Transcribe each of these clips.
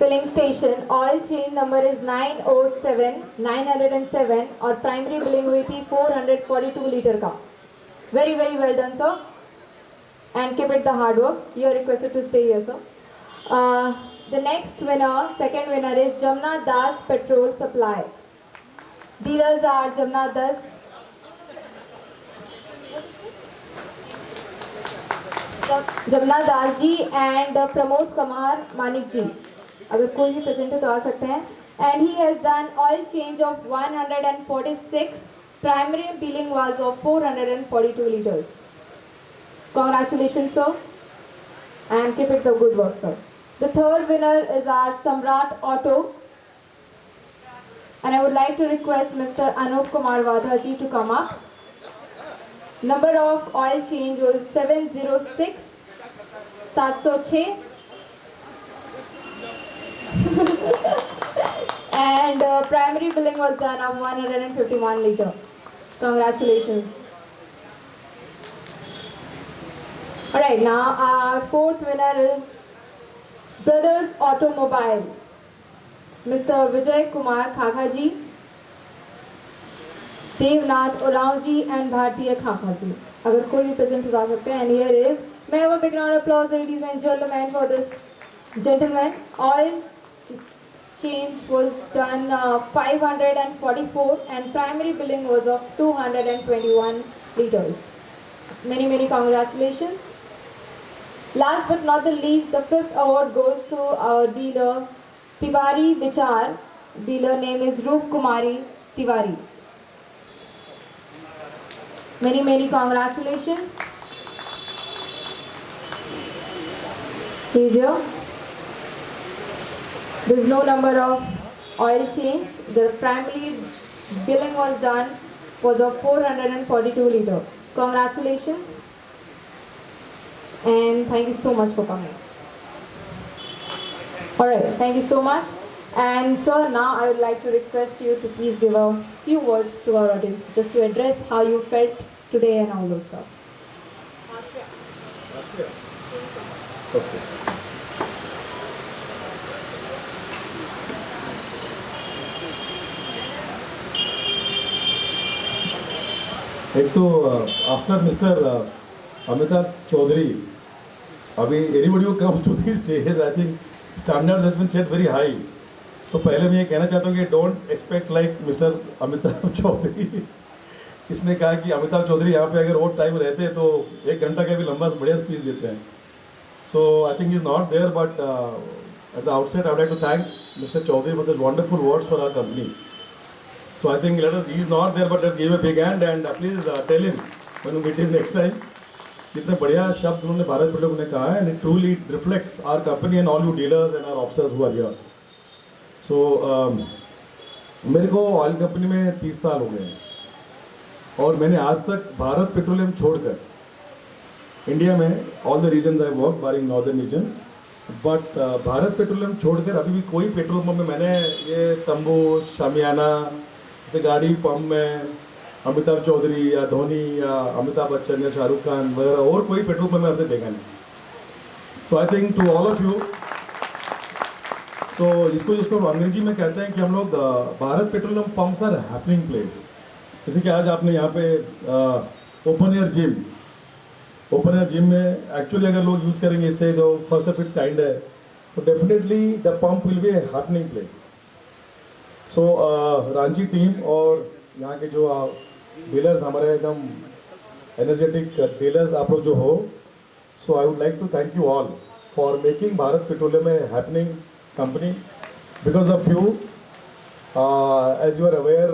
filling station. Oil change number is 907 और primary billing हुई थी 442 लीटर का. Very well done, sir. And keep it the hard work. You are requested to stay here, sir. The next winner, second winner is Jamna Das Petrol Supply. Dealers are Jamna Das. Jamna Das ji and Pramod Kumar Manik ji, अगर कोई भी present है तो आ सकते हैं. And he has done oil change of 146. Primary billing was of 442 litres. Congratulations, sir, and keep it the good work, sir. The third winner is our Samrat Auto, and I would like to request Mr. Anup Kumar Vadha ji to come up. Number of oil change was 706, 706, and primary billing was done of 151 liter. Congratulations. Alright, now our fourth winner is Brothers Automobile, Mr. Vijay Kumar Khakha ji, Devnath Oraon ji and Bhartiya Khakha जी, अगर कोई भी present करवा सकते हैं. And here is, may I have a big round of applause, ladies and gentlemen, for this gentleman. Oil change was done 544 and primary billing was of 221 liters. Many congratulations. Last but not the least, the fifth award goes to our dealer Tiwari Vichar. Dealer name is Roop Kumari Tiwari. Many congratulations. He's here. There's no number of oil change. The primary billing was done was of 442 liter. Congratulations. And thank you so much for coming. Alright, thank you so much. And sir, now I would like to request you to please give a few words to our audience, just to address how you felt today and all those stuff. Okay. एक तो after mister Amitabh Chaudhary, अभी anybody who comes to this stage, I think standards has been set very high. So पहले मैं ये कहना चाहता हूँ कि don't expect like mister Amitabh Chaudhary. इसने कहा कि अमिताभ चौधरी यहाँ पे अगर और टाइम रहते तो 1 घंटा का भी लंबा बढ़िया स्पीच देते हैं. So I think is not there, but at the outset I would like to thank mister Chaudhary for such wonderful words for our company. So I think he is not there, but let's give a big hand and please tell him when we meet him next time. कितने बढ़िया शब्द उन्होंने Bharat petroleum ने कहा है, and it truly reflects our company and all you dealers and our officers who are here. So मेरे को oil company में 30 साल हो गए हैं और मैंने आज तक भारत पेट्रोलियम छोड़कर इंडिया में all the regions I work barring northern region, but Bharat Petroleum छोड़कर अभी भी कोई पेट्रोल पंप में मैंने ये तंबू शामियाना गाड़ी पंप में अमिताभ चौधरी या धोनी या अमिताभ बच्चन या शाहरुख खान वगैरह और कोई पेट्रोल पंप में आपने देखा नहीं. So I think to all of you, तो जिसको अंग्रेजी में कहते हैं कि हम लोग Bharat Petroleum pumps are happening place. जैसे कि आज आपने यहाँ पे ओपन एयर जिम में एक्चुअली अगर लोग यूज़ करेंगे इससे जो फर्स्ट ऑफ इट्स काइंड है, तो definitely the pump will be A happening place. So Ranchi team और यहाँ के जो डीलर्स हमारे एकदम एनर्जेटिक डीलर्स आप लोग जो हो, so I would like to thank you all for making Bharat Petroleum a happening company. Because of you, as you are aware,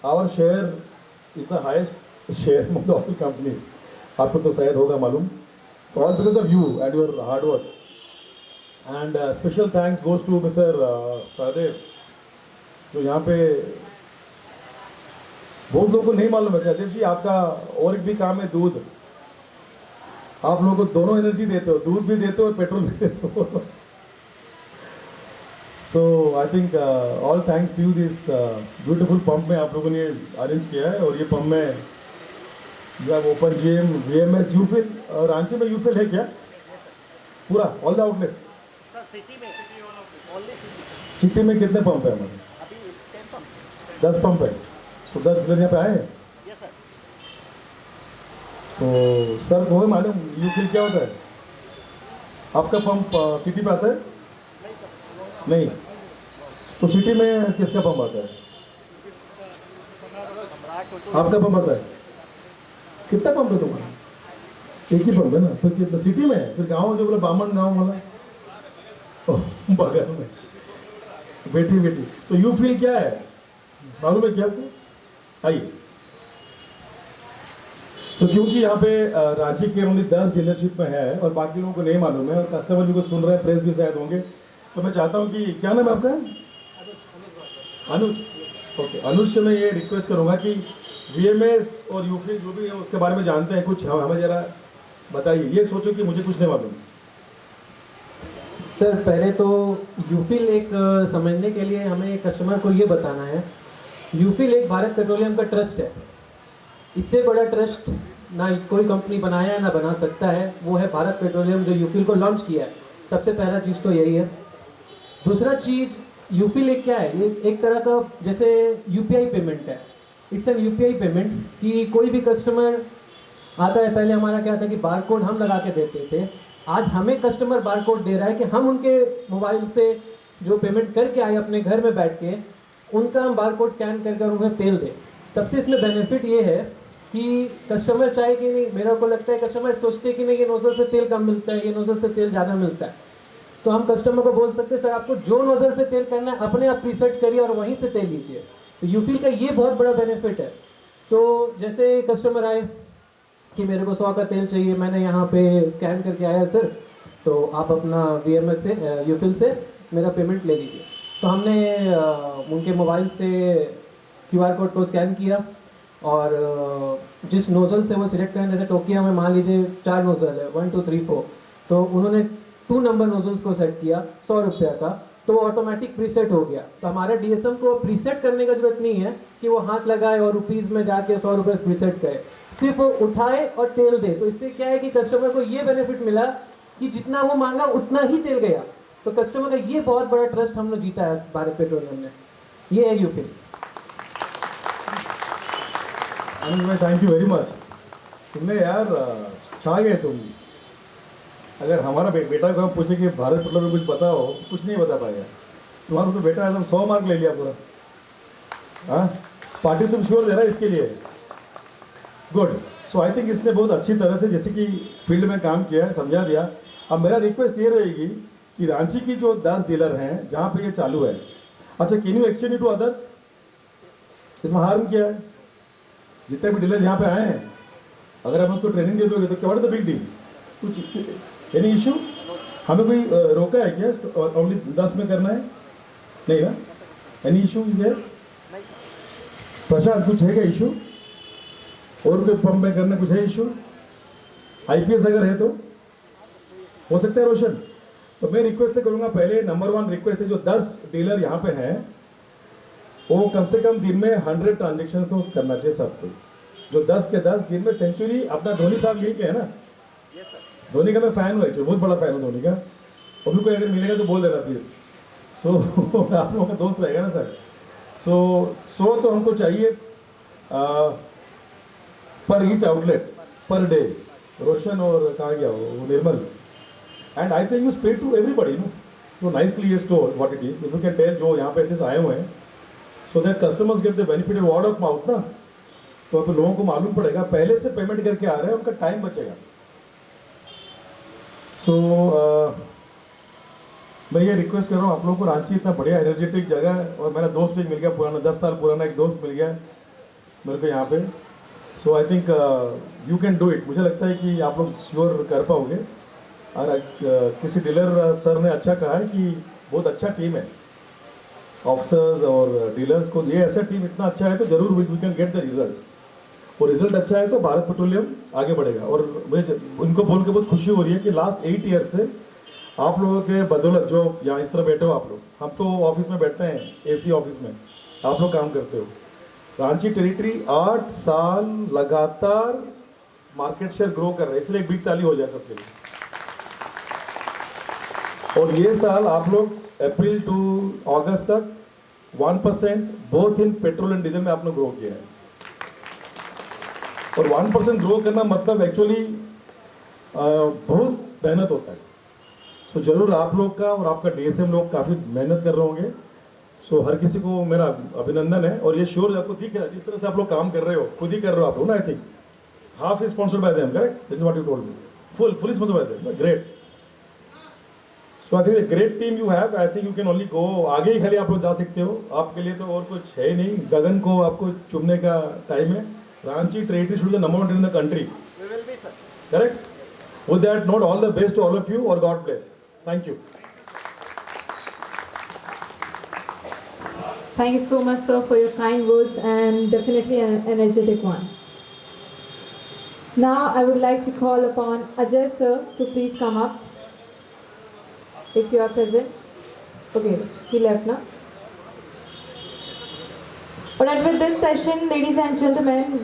our share is the highest share among all companies. आपको तो शायद होगा मालूम. All because of you and your hard work. And special thanks goes to mister Sahdev, तो यहाँ पे बहुत लोगों को नहीं मालूम है. सहदेव जी, आपका और एक भी काम है, दूध. आप लोगों को दोनों एनर्जी देते हो, दूध भी देते हो और पेट्रोल भी देते हो. So I think all thanks to you. This beautiful pump में आप लोगों ने अरेंज किया है, और ये पंप में जब open GM VMS UFill, Ranchi में यूफिल है क्या पूरा ऑल द आउटलेट्स? सिटी में ओनली सिटी सिटी में कितने पंप है हमारे? अभी 10 पंप 10 पंप है, तो 10 डीलर यहाँ पे आए हैं। यस सर तो सर को है मालूम यू फिल क्या होता है? आपका पंप सिटी पे आता है? नहीं सर नहीं, तो सिटी में किसका पंप आता है? सम्राट टोटो आपका पंप आता है? कितना पंप है तुम्हारा? एक ही पंप है ना, फिर कितना सिटी में है? फिर गाँव जो बोला बामन गाँव वाला ओह, बगल में बेटी बेटी। तो यू फील क्या है मालूम है क्या आपको? आइए। सो क्योंकि यहाँ पे रांची के ओनली 10 डीलरशिप में है और बाकी लोगों को नहीं मालूम है और कस्टमर भी कुछ सुन रहे हैं, प्रेस भी शायद होंगे, तो मैं चाहता हूँ कि क्या नाम है आपका? अनुज। ओके, अनुज से मैं ये रिक्वेस्ट करूँगा कि वीएमएस और यूफिल जो भी है उसके बारे में जानते हैं कुछ हमें ज़रा बताइए। ये सोचो कि मुझे कुछ नहीं मालूम। सर पहले तो यूफिल एक समझने के लिए हमें कस्टमर को ये बताना है, यूफिल एक भारत पेट्रोलियम का ट्रस्ट है। इससे बड़ा ट्रस्ट ना कोई कंपनी बनाया है ना बना सकता है, वो है भारत पेट्रोलियम जो यूफिल को लॉन्च किया है। सबसे पहला चीज़ तो यही है। दूसरा चीज़, यूफिल एक क्या है, ये एक तरह का जैसे यूपीआई पेमेंट है। इट्स एन यूपीआई पेमेंट कि कोई भी कस्टमर आता है, पहले हमारा क्या था कि बारकोड हम लगा के देते थे, आज हमें कस्टमर बारकोड दे रहा है कि हम उनके मोबाइल से जो पेमेंट करके आए अपने घर में बैठ के, उनका हम बारकोड स्कैन कर कर उन्हें तेल दें। सबसे इसमें बेनिफिट ये है कि कस्टमर चाहे कि नहीं, मेरा को लगता है कस्टमर सोचते कि नहीं ये नोजल से तेल कम मिलता है, ये नोजल से तेल ज़्यादा मिलता है, तो हम कस्टमर को बोल सकते हैं सर आपको जो नोजल से तेल करना है अपने आप प्रीसेट करिए और वहीं से तेल लीजिए। तो यूफिल का ये बहुत बड़ा बेनिफिट है। तो जैसे कस्टमर आए कि मेरे को 100 का तेल चाहिए, मैंने यहाँ पे स्कैन करके आया सर, तो आप अपना वीएमएस से यूफिल से मेरा पेमेंट ले लीजिए। तो हमने उनके मोबाइल से क्यूआर कोड को स्कैन किया और जिस नोजल से वो सिलेक्ट करें, जैसे टोकिया में मान लीजिए 4 नोजल है 1 2 3 4, तो उन्होंने 2 नंबर नोजल्स को सेट किया 100 रुपये का, तो वो ऑटोमेटिक प्रीसेट हो गया। तो हमारे डीएसएम को प्रीसेट करने का जरूरत नहीं है कि वो हाथ लगाए और रुपीज़ में जाके 100 रुपये प्रीसेट करे, सिर्फ वो उठाए और तेल दे। तो इससे क्या है कि कस्टमर को ये बेनिफिट मिला कि जितना वो मांगा उतना ही तेल गया। तो कस्टमर का ये बहुत बड़ा ट्रस्ट हम लोग जीता है भारत पेट्रोलियम ने। ये है यूफिल। अनुज भाई थैंक यू वेरी मच। तुमने यार छा गए तुम। अगर हमारा बेटा को हम पूछे कि भारत पेट्रोलियम में कुछ बताओ, कुछ नहीं बता पाएगा। तुम्हारा तो बेटा एकदम 100 मार्क ले लिया पूरा। हाँ, पार्टी तुम श्योर दे रहा है इसके लिए? गुड। सो आई थिंक इसने बहुत अच्छी तरह से जैसे कि फील्ड में काम किया है, समझा दिया। अब मेरा रिक्वेस्ट ये रहेगी कि रांची की जो 10 डीलर हैं जहाँ पे ये चालू है, अच्छा can you exchange to others? इसमें हार्म क्या है? जितने भी डीलर यहाँ पे आए हैं, अगर हम उसको ट्रेनिंग दे दोगे तो क्या व्हाट द बिग डील? कुछ एनी इशू? हमें कोई रोका है क्या ओनली 10 में करना है? नहीं ना? Any issue is there? Prashant कुछ है क्या इशू? और कोई पंप में करना कुछ है इशू? आईपीएस अगर है तो हो सकता है रोशन। तो मैं रिक्वेस्ट करूंगा, पहले नंबर 1 रिक्वेस्ट है जो 10 डीलर यहाँ पे हैं वो कम से कम दिन में 100 ट्रांजेक्शन तो करना चाहिए सबको। जो 10 के 10 दिन में सेंचुरी अपना धोनी साहब यही के है ना? धोनी का मैं फैन हूँ, बहुत बड़ा फैन हूँ धोनी का। अभी कोई अगर मिलेगा तो बोल देना प्लीज। सो आप लोगों का दोस्त रहेगा ना सर। सो तो हमको चाहिए per each outlet per day. Roshan और कहाँ गया वो Nirmal, and I think you speak to everybody नो तो नाइसली ये store what it is. If you can tell जो यहाँ पे एटलीस्ट आए हुए हैं, so that customers get the benefit word of mouth ना, तो अब लोगों को मालूम पड़ेगा, पहले से पेमेंट करके आ रहे हैं, उनका टाइम बचेगा। सो मैं ये रिक्वेस्ट कर रहा हूँ आप लोगों को, रांची इतना बढ़िया एनर्जेटिक जगह है और मेरा दोस्त एक मिल गया पुराना, 10 साल पुराना एक दोस्त मिल गया मेरे को यहाँ पे। So I think you can do it. मुझे लगता है कि आप लोग श्योर कर पाओगे। और किसी डीलर सर ने अच्छा कहा है कि बहुत अच्छा टीम है, ऑफिसर्स और डीलर्स को, ये ऐसा टीम इतना अच्छा है तो जरूर we can get the result. और रिजल्ट अच्छा है तो भारत पेट्रोलियम आगे बढ़ेगा। और मुझे उनको बोल के बहुत खुशी हो रही है कि लास्ट 8 ईयर से आप लोगों के बदौलत, जो यहाँ इस तरह बैठे हो आप लोग, हम तो ऑफिस में बैठते हैं एसी ऑफिस में, आप लोग काम करते हो। रांची टेरिटरी 8 साल लगातार मार्केट शेयर ग्रो कर रहा है, इसलिए एक बिग ताली हो जाए सबके लिए। और ये साल आप लोग अप्रैल टू अगस्त तक 1% both in petrol and diesel में आपने ग्रो किया है। और 1% ग्रो करना मतलब एक्चुअली बहुत मेहनत होता है। सो जरूर आप लोग का और आपका डीएसएम लोग काफ़ी मेहनत कर रहे होंगे। सो हर किसी को मेरा अभिनंदन है। और ये श्योर आपको दिख रहा है जिस तरह से आप लोग काम कर रहे हो, खुद ही कर रहे हो आप लोग ना। I think half is sponsored by them, correct? This is what you told me. Full sponsored by them, great. So I think great team you have. I think you can only go, आगे ही खाली आप लोग जा सकते हो। आपके लिए तो और कुछ है ही नहीं। गगन को आपको चुनने का टाइम है। Ranchi territory should be the number 1 in the country, We will be, sir. correct? With that note, all the best to all of you, or God bless. Thank you. Thank you so much, sir, for your kind words and definitely an energetic one. Now, I would like to call upon Ajay, sir, to please come up. If you are present. Okay, he left now. Alright, with this session, ladies and gentlemen,